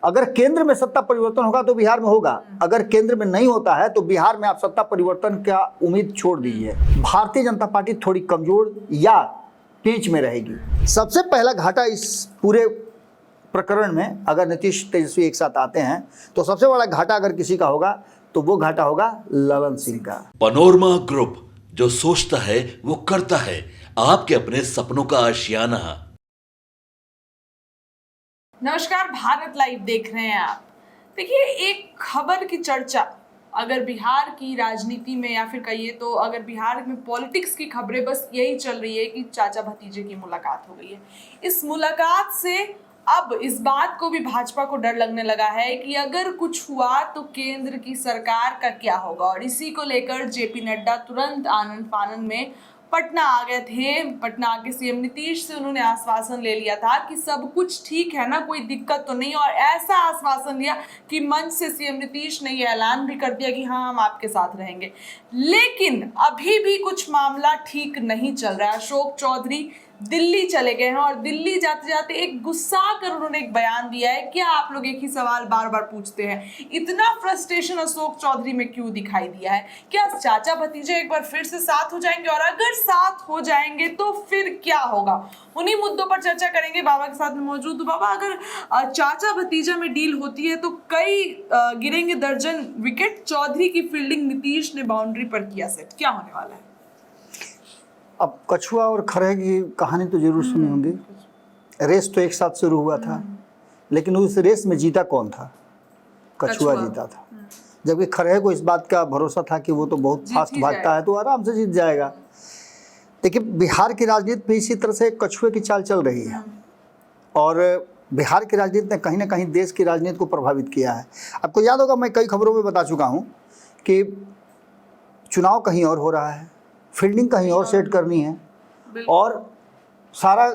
अगर केंद्र में सत्ता परिवर्तन होगा तो बिहार में होगा, अगर केंद्र में नहीं होता है तो बिहार में आप सत्ता परिवर्तन का उम्मीद छोड़ दीजिए। भारतीय जनता पार्टी थोड़ी कमजोर या पेंच में रहेगी। सबसे पहला घाटा इस पूरे प्रकरण में, अगर नीतीश तेजस्वी एक साथ आते हैं तो सबसे बड़ा घाटा अगर किसी का होगा तो वो घाटा होगा ललन सिंह का। पनोरमा ग्रुप, जो सोचता है वो करता है, आपके अपने सपनों का आशियाना। नमस्कार, भारत लाइव देख रहे हैं आप। देखिए, एक खबर की चर्चा अगर बिहार की राजनीति में या फिर कहिए तो अगर बिहार में पॉलिटिक्स की खबरें बस यही चल रही है कि चाचा भतीजे की मुलाकात हो गई है। इस मुलाकात से अब इस बात को भी भाजपा को डर लगने लगा है कि अगर कुछ हुआ तो केंद्र की सरकार का क्या होगा, और इसी को लेकर जेपी नड्डा तुरंत आनन फानन में पटना आ गए थे। पटना आके सीएम नीतीश से उन्होंने आश्वासन ले लिया था कि सब कुछ ठीक है ना, कोई दिक्कत तो नहीं, और ऐसा आश्वासन लिया कि मंच से सीएम नीतीश ने ये ऐलान भी कर दिया कि हाँ, हम आपके साथ रहेंगे। लेकिन अभी भी कुछ मामला ठीक नहीं चल रहा है। अशोक चौधरी दिल्ली चले गए हैं और दिल्ली जाते जाते एक गुस्सा कर उन्होंने एक बयान दिया है। क्या आप लोग एक ही सवाल बार बार पूछते हैं, इतना फ्रस्ट्रेशन अशोक चौधरी में क्यों दिखाई दिया है? क्या चाचा भतीजे एक बार फिर से साथ हो जाएंगे, और अगर साथ हो जाएंगे तो फिर क्या होगा? उन्हीं मुद्दों पर चर्चा करेंगे। बाबा के साथ में मौजूद हूँ। बाबा, अगर चाचा भतीजा में डील होती है तो कई गिरेंगे दर्जन विकेट। चौधरी की फील्डिंग नीतीश ने बाउंड्री पर किया सेट, क्या होने वाला है? अब कछुआ और खरहे की कहानी तो जरूर सुनी होंगी। रेस तो एक साथ शुरू हुआ था, लेकिन उस रेस में जीता कौन था? कछुआ जीता था। जबकि खरहे को इस बात का भरोसा था कि वो तो बहुत फास्ट भागता है तो आराम से जीत जाएगा। देखिए, बिहार की राजनीति में इसी तरह से कछुए की चाल चल रही है, और बिहार की राजनीति ने कहीं ना कहीं देश की राजनीति को प्रभावित किया है। आपको याद होगा, मैं कई खबरों में बता चुका हूँ कि चुनाव कहीं और हो रहा है, फील्डिंग कहीं और सेट करनी है, और सारा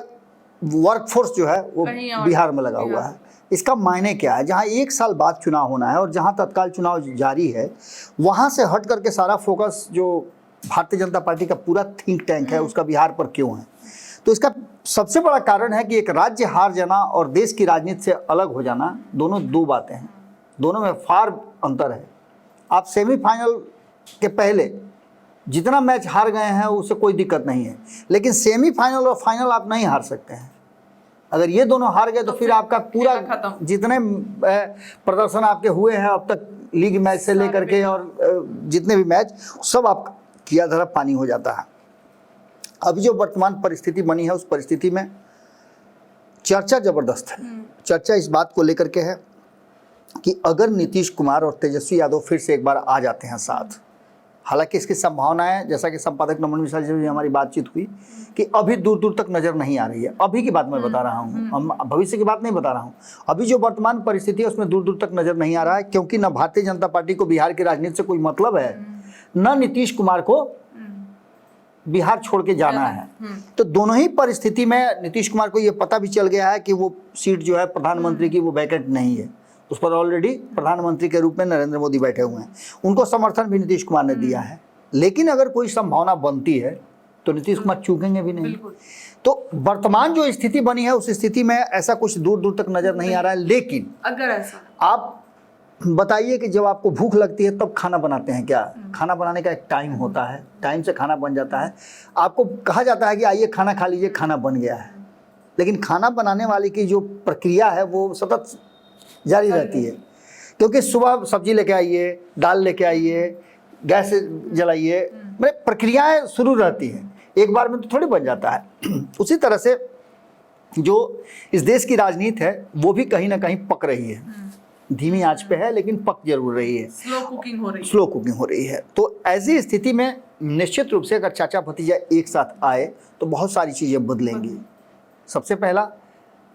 वर्कफोर्स जो है वो बिहार में लगा हुआ है। इसका मायने क्या है? जहाँ एक साल बाद चुनाव होना है और जहाँ तत्काल चुनाव जारी है, वहाँ से हट करके सारा फोकस जो भारतीय जनता पार्टी का पूरा थिंक टैंक है उसका बिहार पर क्यों है? तो इसका सबसे बड़ा कारण है कि एक राज्य हार जाना और देश की राजनीति से अलग हो जाना, दोनों दो बातें हैं, दोनों में फार अंतर है। आप सेमीफाइनल के पहले जितना मैच हार गए हैं उससे कोई दिक्कत नहीं है, लेकिन सेमीफाइनल और फाइनल आप नहीं हार सकते हैं। अगर ये दोनों हार गए तो फिर आपका पूरा जितने प्रदर्शन आपके हुए हैं अब तक, लीग मैच से लेकर के और जितने भी मैच, सब आप किया धरा पानी हो जाता है। अभी जो वर्तमान परिस्थिति बनी है उस परिस्थिति में चर्चा जबरदस्त है। चर्चा इस बात को लेकर के है कि अगर नीतीश कुमार और तेजस्वी यादव फिर से एक बार आ जाते हैं साथ, हालांकि इसकी संभावनाएं, जैसा कि संपादक नमन मिश्रा जी से भी हमारी बातचीत हुई, कि अभी दूर दूर तक नजर नहीं आ रही है। अभी की बात मैं बता रहा हूँ, हम भविष्य की बात नहीं बता रहा हूँ। अभी जो वर्तमान परिस्थिति है उसमें दूर दूर तक नजर नहीं आ रहा है, क्योंकि न भारतीय जनता पार्टी को बिहार की राजनीति से कोई मतलब है, न नीतीश कुमार को बिहार छोड़ के जाना है। तो दोनों ही परिस्थिति में नीतीश कुमार को ये पता भी चल गया है कि वो सीट जो है प्रधानमंत्री की वो वैकेंट नहीं है, उस पर ऑलरेडी प्रधानमंत्री के रूप में नरेंद्र मोदी बैठे हुए हैं। उनको समर्थन भी नीतीश कुमार ने दिया है, लेकिन अगर कोई संभावना बनती है तो नीतीश कुमार चूकेंगे भी नहीं। तो वर्तमान जो स्थिति बनी है उस स्थिति में ऐसा कुछ दूर दूर तक नजर नहीं आ रहा है। लेकिन अगर ऐसा, आप बताइए कि जब आपको भूख लगती है तब खाना बनाते हैं क्या? खाना बनाने का एक टाइम होता है, टाइम से खाना बन जाता है। आपको कहा जाता है कि आइए खाना खा लीजिए, खाना बन गया है, लेकिन खाना बनाने वाले की जो प्रक्रिया है वो सतत जारी रहती है, क्योंकि सुबह सब्जी लेके आइए, दाल लेके आइए, गैस जलाइए, मतलब प्रक्रियाएं शुरू रहती हैं, एक बार में तो थोड़ी बन जाता है। उसी तरह से जो इस देश की राजनीति है वो भी कहीं ना कहीं पक रही है, धीमी आंच पे है लेकिन पक जरूर रही है, स्लो कुकिंग हो रही है। तो ऐसी स्थिति में निश्चित रूप से अगर चाचा भतीजा एक साथ आए तो बहुत सारी चीज़ें बदलेंगी। सबसे पहला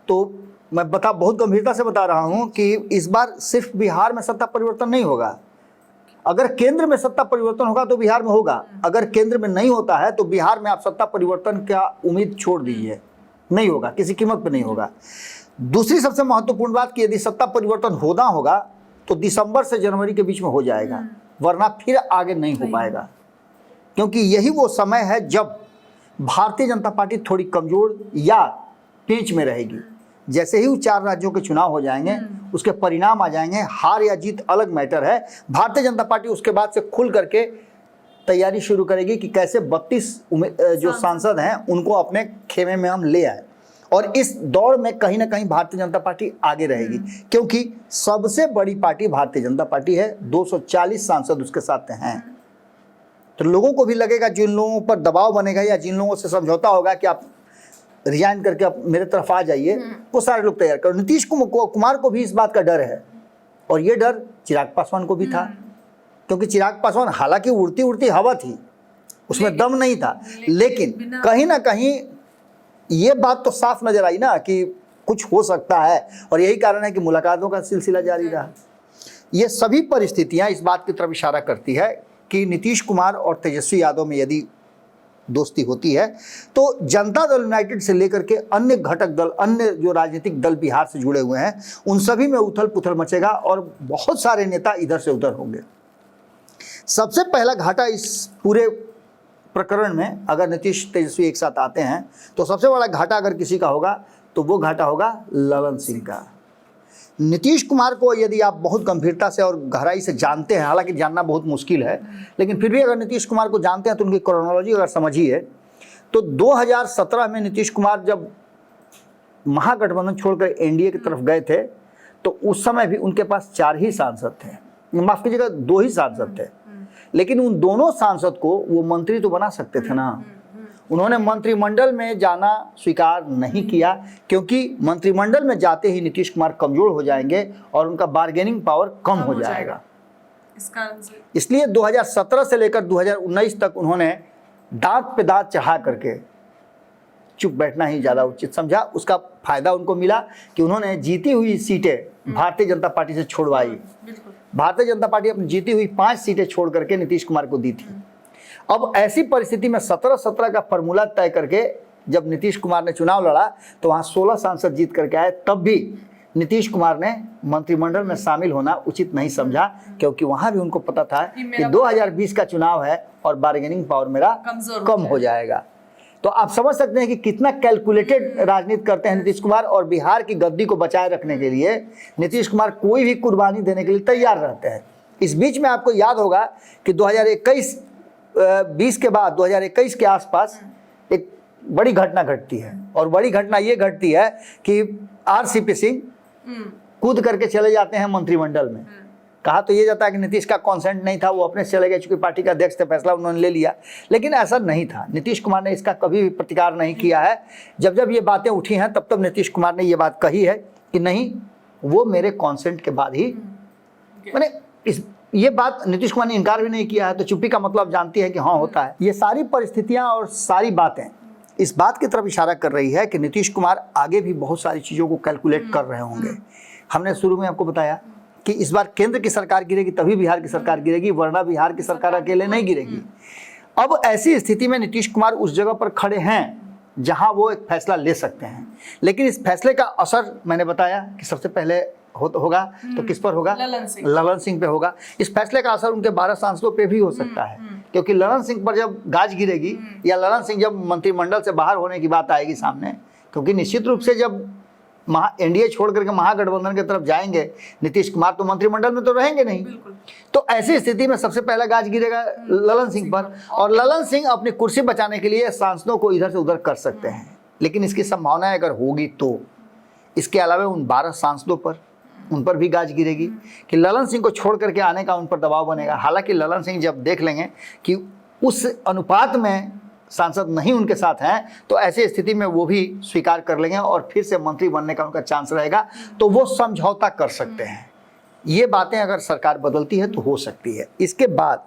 तो मैं बहुत गंभीरता से बता रहा हूं कि इस बार सिर्फ बिहार में सत्ता परिवर्तन नहीं होगा। अगर केंद्र में सत्ता परिवर्तन होगा तो बिहार में होगा, अगर केंद्र में नहीं होता है तो बिहार में आप सत्ता परिवर्तन का उम्मीद छोड़ दीजिए, नहीं होगा, किसी कीमत पे नहीं होगा। दूसरी सबसे महत्वपूर्ण बात कि यदि सत्ता परिवर्तन होना होगा तो दिसंबर से जनवरी के बीच में हो जाएगा, वरना फिर आगे नहीं हो पाएगा, क्योंकि यही वो समय है जब भारतीय जनता पार्टी थोड़ी कमजोर या पेंच में रहेगी। जैसे ही वो 4 राज्यों के चुनाव हो जाएंगे उसके परिणाम आ जाएंगे। हार या जीत अलग मैटर है। भारतीय जनता पार्टी उसके बाद से खुल करके तैयारी शुरू करेगी कि कैसे 32 जो सांसद हैं उनको अपने खेमे में हम ले आए, और इस दौड़ में कहीं ना कहीं भारतीय जनता पार्टी आगे रहेगी, क्योंकि सबसे बड़ी पार्टी भारतीय जनता पार्टी है। 240 सांसद उसके साथ हैं। तो लोगों को भी लगेगा, जिन लोगों पर दबाव बनेगा या जिन लोगों से समझौता होगा कि आप रिजाइन करके आप मेरे तरफ आ जाइए, वो सारे लोग तैयार करो। नीतीश कुमार को भी इस बात का डर है, और ये डर चिराग पासवान को भी था, क्योंकि चिराग पासवान हालांकि उड़ती उड़ती हवा थी, उसमें दम नहीं था, लेकिन कहीं ना कहीं ये बात तो साफ नजर आई ना कि कुछ हो सकता है, और यही कारण है कि मुलाकातों का सिलसिला जारी रहा। ये सभी परिस्थितियां इस बात की तरफ इशारा करती है कि नीतीश कुमार और तेजस्वी यादव में यदि दोस्ती होती है तो जनता दल यूनाइटेड से लेकर के अन्य घटक दल, अन्य जो राजनीतिक दल बिहार से जुड़े हुए हैं, उन सभी में उथल पुथल मचेगा और बहुत सारे नेता इधर से उधर होंगे। सबसे पहला घाटा इस पूरे प्रकरण में, अगर नीतीश तेजस्वी एक साथ आते हैं तो सबसे बड़ा घाटा अगर किसी का होगा तो वो घाटा होगा ललन सिंह का। नीतीश कुमार को यदि आप बहुत गंभीरता से और गहराई से जानते हैं, हालांकि जानना बहुत मुश्किल है, लेकिन फिर भी अगर नीतीश कुमार को जानते हैं तो उनकी क्रोनोलॉजी अगर समझिए तो 2017 में नीतीश कुमार जब महागठबंधन छोड़कर एनडीए की तरफ गए थे तो उस समय भी उनके पास 4 ही सांसद थे, माफ कीजिएगा 2 ही सांसद थे, लेकिन उन दोनों सांसद को वो मंत्री तो बना सकते थे ना। उन्होंने मंत्रिमंडल में जाना स्वीकार नहीं किया, क्योंकि मंत्रिमंडल में जाते ही नीतीश कुमार कमजोर हो जाएंगे और उनका बार्गेनिंग पावर कम हो जाएगा। इसलिए 2017 से लेकर 2019 तक उन्होंने दांत पे दांत चढ़ा करके चुप बैठना ही ज्यादा उचित समझा। उसका फायदा उनको मिला कि उन्होंने जीती हुई सीटें भारतीय जनता पार्टी से छोड़वाई। भारतीय जनता पार्टी अपनी जीती हुई 5 सीटें छोड़ करके नीतीश कुमार को दी थी। अब ऐसी परिस्थिति में 17-17 का फॉर्मूला तय करके जब नीतीश कुमार ने चुनाव लड़ा तो वहां 16 सांसद जीत करके आए, तब भी नीतीश कुमार ने मंत्रिमंडल में शामिल होना उचित नहीं समझा, क्योंकि वहां भी उनको पता था कि 2020 का चुनाव है और बार्गेनिंग पावर मेरा कम हो जाएगा। तो आप समझ सकते हैं कि कितना कैलकुलेटेड राजनीति करते हैं नीतीश कुमार, और बिहार की गद्दी को बचाए रखने के लिए नीतीश कुमार कोई भी कुर्बानी देने के लिए तैयार रहते हैं। इस बीच में आपको याद होगा कि 2020 के बाद 2021 के आसपास एक बड़ी घटना घटती है, और बड़ी घटना ये घटती है कि आरसीपी सिंह कूद करके चले जाते हैं मंत्रिमंडल में। कहा तो ये जाता है कि नीतीश का कॉन्सेंट नहीं था, वो अपने चले गए, चूंकि पार्टी का अध्यक्ष थे, फैसला उन्होंने ले लिया, लेकिन ऐसा नहीं था। नीतीश कुमार ने इसका कभी भी प्रतिकार नहीं किया है। जब जब ये बातें उठी हैं तब तब नीतीश कुमार ने ये बात कही है कि नहीं, वो मेरे कॉन्सेंट के बाद ही, मैंने ये बात नीतीश कुमार ने इनकार भी नहीं किया है, तो चुप्पी का मतलब जानती है कि हाँ होता है। ये सारी परिस्थितियां और सारी बातें इस बात की तरफ इशारा कर रही है कि नीतीश कुमार आगे भी बहुत सारी चीज़ों को कैलकुलेट कर रहे होंगे। हमने शुरू में आपको बताया कि इस बार केंद्र की सरकार गिरेगी तभी बिहार की सरकार गिरेगी, वरना बिहार की सरकार अकेले नहीं गिरेगी। अब ऐसी स्थिति में नीतीश कुमार उस जगह पर खड़े हैं जहां वो एक फैसला ले सकते हैं, लेकिन इस फैसले का असर मैंने बताया कि सबसे पहले होगा तो किस पर होगा? ललन सिंह पे होगा। इस फैसले का असर उनके 12 सांसदों पे भी हो सकता है, क्योंकि ललन सिंह पर जब गाज गिरेगी या ललन सिंह जब मंत्रिमंडल से बाहर होने की बात आएगी सामने, क्योंकि निश्चित रूप से जब एनडीए छोड़ करके महागठबंधन की तरफ जाएंगे नीतीश कुमार, तो मंत्रिमंडल में तो रहेंगे नहीं। तो ऐसी स्थिति में सबसे पहला गाज गिरेगा ललन सिंह पर, और ललन सिंह अपनी कुर्सी बचाने के लिए सांसदों को इधर से उधर कर सकते हैं, लेकिन इसकी संभावना अगर होगी तो इसके अलावा उन 12 सांसदों पर, उन पर भी गाज गिरेगी कि ललन सिंह को छोड़ करके आने का उन पर दबाव बनेगा। हालांकि ललन सिंह जब देख लेंगे कि उस अनुपात में सांसद नहीं उनके साथ हैं, तो ऐसी स्थिति में वो भी स्वीकार कर लेंगे और फिर से मंत्री बनने का उनका चांस रहेगा, तो वो समझौता कर सकते हैं। ये बातें अगर सरकार बदलती है तो हो सकती है। इसके बाद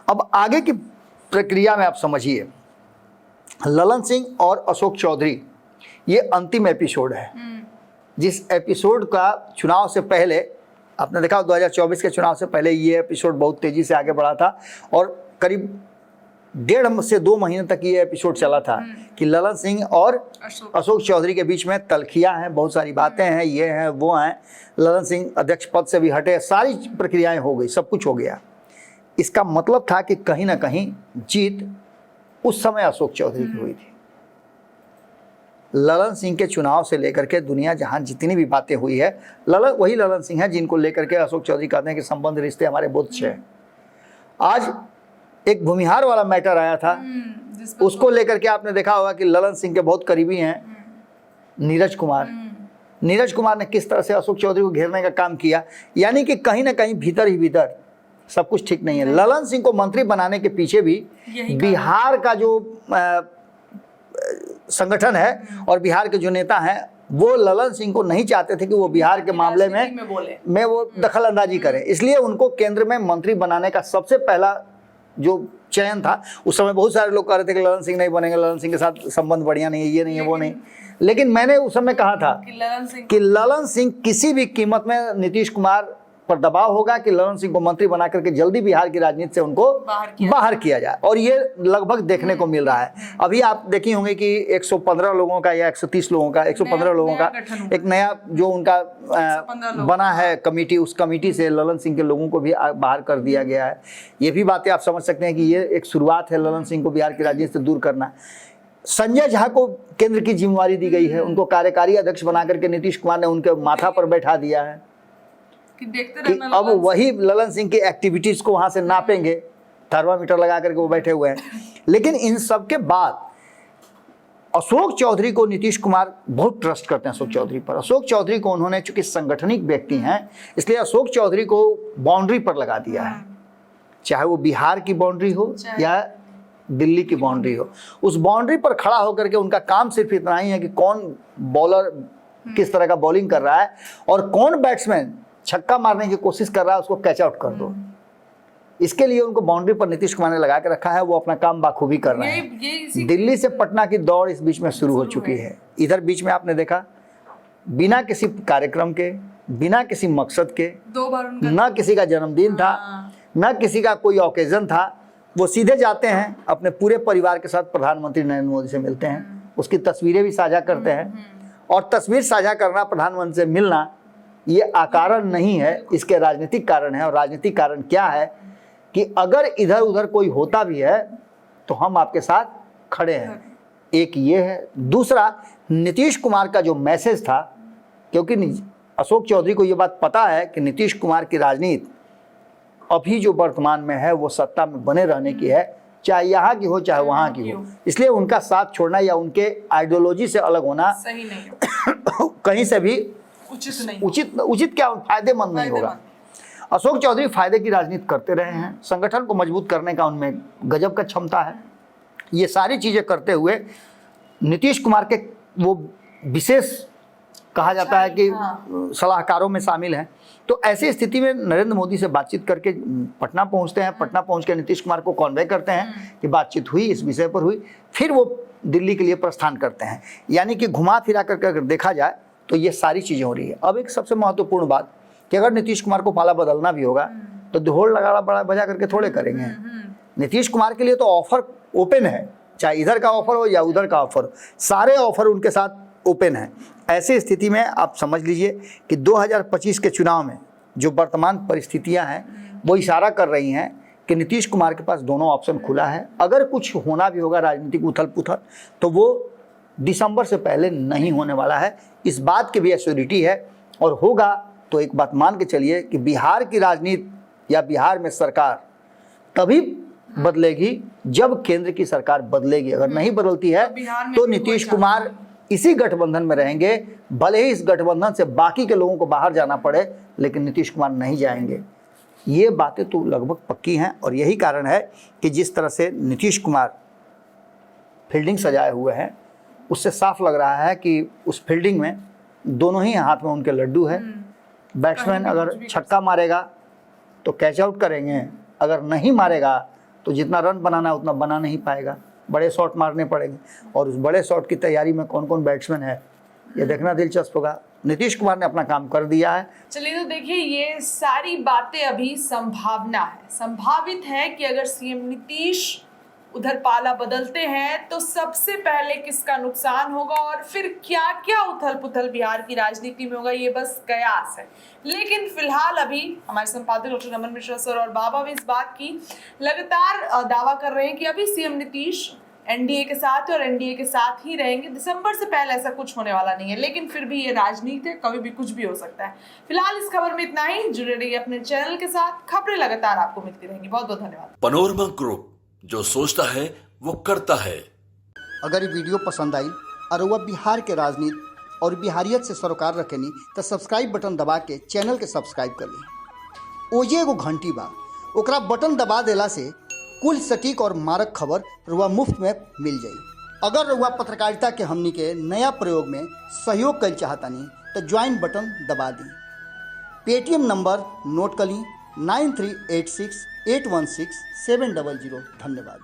अब आगे की प्रक्रिया में आप समझिए, ललन सिंह और अशोक चौधरी ये अंतिम एपिसोड है। जिस एपिसोड का चुनाव से पहले आपने देखा, 2024 के चुनाव से पहले ये एपिसोड बहुत तेजी से आगे बढ़ा था, और करीब 1.5 से 2 महीने तक ये एपिसोड चला था कि ललन सिंह और अशोक चौधरी के बीच में तलखियां हैं, बहुत सारी बातें हैं, ये हैं वो हैं। ललन सिंह अध्यक्ष पद से भी हटे, सारी प्रक्रियाएं हो गई, सब कुछ हो गया। इसका मतलब था कि कहीं ना कहीं जीत उस समय अशोक चौधरी की हुई थी। ललन सिंह के चुनाव से लेकर के दुनिया जहां जितनी भी बातें हुई है, वही ललन सिंह है जिनको लेकर के अशोक चौधरी कहते हैं कि संबंध रिश्ते हमारे बहुत अच्छे हैं। आज एक भूमिहार वाला मैटर आया था, उसको लेकर के आपने देखा होगा कि ललन सिंह के बहुत करीबी हैं नीरज कुमार। नीरज कुमार ने किस तरह से अशोक चौधरी को घेरने का काम किया, यानी कि कहीं ना कहीं भीतर ही भीतर सब कुछ ठीक नहीं है। ललन सिंह को मंत्री बनाने के पीछे भी बिहार का जो संगठन है और बिहार के जो नेता हैं वो ललन सिंह को नहीं चाहते थे कि वो बिहार के मामले में वो दखल अंदाजी करें, इसलिए उनको केंद्र में मंत्री बनाने का सबसे पहला जो चयन था। उस समय बहुत सारे लोग कह रहे थे कि ललन सिंह नहीं बनेंगे, ललन सिंह के साथ संबंध बढ़िया नहीं है, ये नहीं है, वो नहीं। लेकिन मैंने उस समय कहा था कि ललन सिंह किसी भी कीमत में नीतीश कुमार पर दबाव होगा कि ललन सिंह को मंत्री बना करके जल्दी बिहार की राजनीति से उनको बाहर किया जाए, और ये लगभग देखने को मिल रहा है। अभी आप देखी होंगे कि 115 लोगों का या 130 लोगों का 115 लोगों का एक नया जो उनका बना है कमेटी, उस कमेटी से ललन सिंह के लोगों को भी बाहर कर दिया गया है। ये भी बातें आप समझ सकते हैं कि ये एक शुरुआत है ललन सिंह को बिहार की राजनीति से दूर करना। संजय झा को केंद्र की जिम्मेवारी दी गई है, उनको कार्यकारी अध्यक्ष बना करके नीतीश कुमार ने उनके माथा पर बैठा दिया है कि अब वही ललन सिंह की एक्टिविटीज को वहां से नापेंगे, थर्मामीटर लगा करके वो बैठे हुए हैं। लेकिन इन सब के बाद अशोक चौधरी को नीतीश कुमार बहुत ट्रस्ट करते हैं। अशोक चौधरी पर, अशोक चौधरी को उन्होंने, चूंकि संगठनिक व्यक्ति हैं इसलिए अशोक चौधरी को बाउंड्री पर लगा दिया है, चाहे वो बिहार की बाउंड्री हो या दिल्ली की बाउंड्री हो। उस बाउंड्री पर खड़ा होकर के उनका काम सिर्फ इतना ही है कि कौन बॉलर किस तरह का बॉलिंग कर रहा है और कौन बैट्समैन छक्का मारने की कोशिश कर रहा है उसको कैच आउट कर दो। इसके लिए उनको बाउंड्री पर नीतीश कुमार ने लगा के रखा है, वो अपना काम बाखूबी कर रहे हैं। दिल्ली से पटना की दौड़ इस बीच में शुरू हो चुकी है। इधर बीच में आपने देखा बिना किसी कार्यक्रम के, बिना किसी मकसद के, 2 बार न किसी का जन्मदिन था, न किसी का कोई ओकेजन था, वो सीधे जाते हैं अपने पूरे परिवार के साथ प्रधानमंत्री नरेंद्र मोदी से मिलते हैं, उसकी तस्वीरें भी साझा करते हैं। और तस्वीर साझा करना, प्रधानमंत्री से मिलना, ये अकारण नहीं है, इसके राजनीतिक कारण है। और राजनीतिक कारण क्या है कि अगर इधर उधर कोई होता भी है तो हम आपके साथ खड़े हैं, एक ये है। दूसरा, नीतीश कुमार का जो मैसेज था, क्योंकि अशोक चौधरी को ये बात पता है कि नीतीश कुमार की राजनीति अभी जो वर्तमान में है वो सत्ता में बने रहने की है, चाहे यहाँ की हो चाहे वहाँ की हो। इसलिए उनका साथ छोड़ना या उनके आइडियोलॉजी से अलग होना सही नहीं कहीं से भी उचित क्या फायदेमंद नहीं होगा। अशोक चौधरी फायदे की राजनीति करते रहे हैं, संगठन को मजबूत करने का उनमें गजब का क्षमता है। ये सारी चीजें करते हुए नीतीश कुमार के वो विशेष कहा जाता है कि सलाहकारों में शामिल हैं। तो ऐसी स्थिति में नरेंद्र मोदी से बातचीत करके पटना पहुंचते हैं, पटना पहुंच के नीतीश कुमार को कॉन्वे करते हैं कि बातचीत हुई, इस विषय पर हुई, फिर वो दिल्ली के लिए प्रस्थान करते हैं। यानी कि घुमा फिरा करके अगर देखा जाए तो ये सारी चीज़ें हो रही है। अब एक सबसे महत्वपूर्ण बात कि अगर नीतीश कुमार को पाला बदलना भी होगा तो ढोल लगाना बड़ा बजा करके थोड़े करेंगे। नीतीश कुमार के लिए तो ऑफर ओपन है, चाहे इधर का ऑफर हो या उधर का ऑफर, सारे ऑफर उनके साथ ओपन है। ऐसी स्थिति में आप समझ लीजिए कि 2025 के चुनाव में जो वर्तमान परिस्थितियां हैं वो इशारा कर रही हैं कि नीतीश कुमार के पास दोनों ऑप्शन खुला है। अगर कुछ होना भी होगा राजनीतिक उथल पुथल तो वो दिसंबर से पहले नहीं होने वाला है, इस बात की भी एश्योरिटी है। और होगा तो एक बात मान के चलिए कि बिहार की राजनीति या बिहार में सरकार तभी बदलेगी जब केंद्र की सरकार बदलेगी। अगर नहीं बदलती है तो नीतीश कुमार इसी गठबंधन में रहेंगे, भले ही इस गठबंधन से बाकी के लोगों को बाहर जाना पड़े, लेकिन नीतीश कुमार नहीं जाएंगे। ये बातें तो लगभग पक्की हैं। और यही कारण है कि जिस तरह से नीतीश कुमार फील्डिंग सजाए हुए हैं उससे साफ लग रहा है कि उस फील्डिंग में दोनों ही हाथ में उनके लड्डू है। बैट्समैन अगर छक्का मारेगा तो कैच आउट करेंगे, अगर नहीं मारेगा तो जितना रन बनाना है उतना बना नहीं पाएगा, बड़े शॉट मारने पड़ेंगे। और उस बड़े शॉट की तैयारी में कौन कौन बैट्समैन है ये देखना दिलचस्प होगा। नीतीश कुमार ने अपना काम कर दिया है। चलिए, तो देखिए ये सारी बातें अभी संभावना है, संभावित है कि अगर सीएम नीतीश उधर पाला बदलते हैं तो सबसे पहले किसका नुकसान होगा और फिर क्या क्या उथल पुथल बिहार की राजनीति में होगा, ये बस कयास है। लेकिन फिलहाल अभी हमारे संपादक डॉक्टर रमन मिश्रा सर और बाबा भी इस बात की लगातार दावा कर रहे हैं कि अभी सीएम नीतीश एनडीए के साथ और एनडीए के साथ ही रहेंगे। दिसंबर से पहले ऐसा कुछ होने वाला नहीं है, लेकिन फिर भी ये राजनीति है, कभी भी कुछ भी हो सकता है। फिलहाल इस खबर में इतना ही। जुड़े रहिए अपने चैनल के साथ, खबरें लगातार आपको मिलती रहेंगी। बहुत बहुत धन्यवाद। पनोरमा ग्रुप, जो सोचता है वो करता है। अगर ये वीडियो पसंद आई और वह बिहार के राजनीति और बिहारियत से सरोकार रखेनी तो सब्सक्राइब बटन दबा के चैनल के सब्सक्राइब कर ली। ओजे एगो घंटी बा, ओकरा बटन दबा देला से कुल सटीक और मारक खबर रुआ मुफ्त में मिल जाई। अगर रुआ पत्रकारिता के हमनी के नया प्रयोग में सहयोग कर चाहतानी तो ज्वाइन बटन दबा दी। पेटीएम नंबर नोट कर ली 9386816700। धन्यवाद।